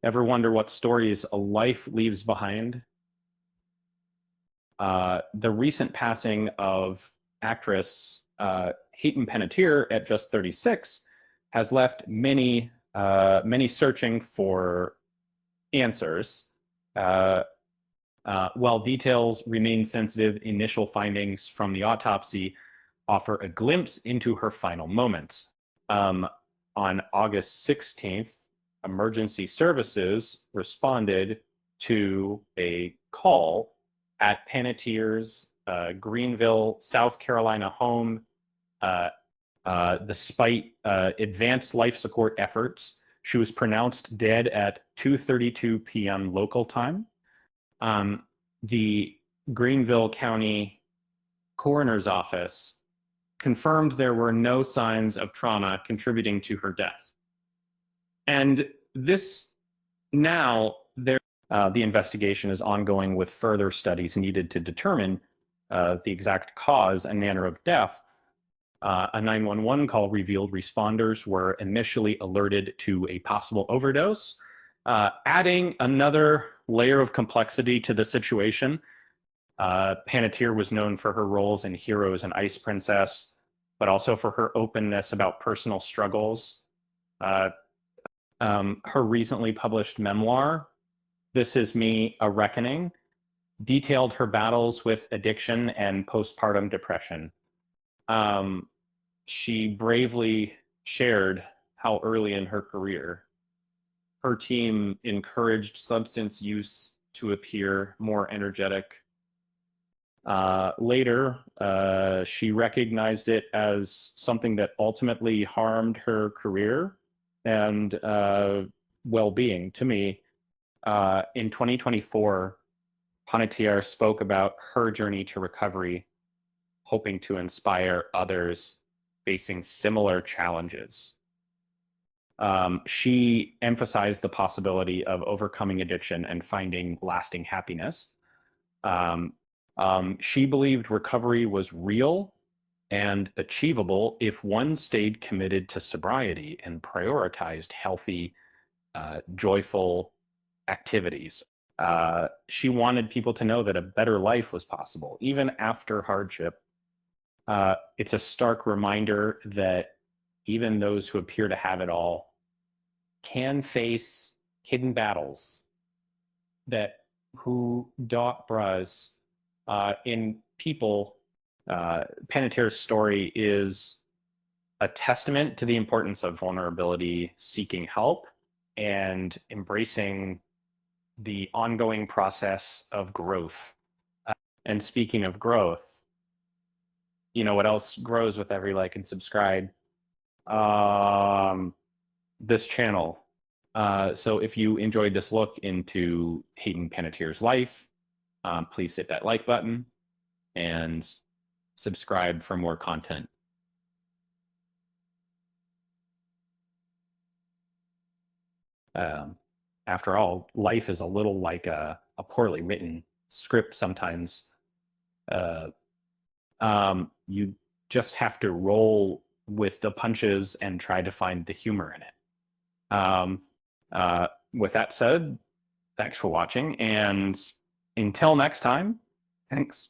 Ever wonder what stories a life leaves behind? The recent passing of actress Hayden Panettiere at just 36 has left many searching for answers. Uh, while details remain sensitive, initial findings from the autopsy offer a glimpse into her final moments. Um, on August 16th, emergency services responded to a call at Panettiere's Greenville, South Carolina home. Uh, Despite advanced life support efforts, she was pronounced dead at 2:32 p.m. local time. Um, the Greenville County Coroner's Office confirmed there were no signs of trauma contributing to her death. And this now, the investigation is ongoing with further studies needed to determine the exact cause and manner of death. A 911 call revealed responders were initially alerted to a possible overdose, adding another layer of complexity to the situation. Panettiere was known for her roles in Heroes and Ice Princess, but also for her openness about personal struggles. Uh, her recently published memoir, This Is Me, A Reckoning, detailed her battles with addiction and postpartum depression. She bravely shared how early in her career her team encouraged substance use to appear more energetic. Later, she recognized it as something that ultimately harmed her career and well-being. To me, in 2024, Panettiere spoke about her journey to recovery, hoping to inspire others facing similar challenges. She emphasized the possibility of overcoming addiction and finding lasting happiness. She believed recovery was real and achievable if one stayed committed to sobriety and prioritized healthy, joyful activities. She wanted people to know that a better life was possible, even after hardship. It's a stark reminder that even those who appear to have it all can face hidden battles that who dot bras in people. Panettiere's story is a testament to the importance of vulnerability, seeking help, and embracing the ongoing process of growth. And speaking of growth, you know what else grows with every like and subscribe? This channel. So if you enjoyed this look into Hayden Panettiere's life, please hit that like button and subscribe for more content. After all, life is a little like a poorly written script sometimes. You just have to roll with the punches and try to find the humor in it. With that said, thanks for watching, and until next time, thanks.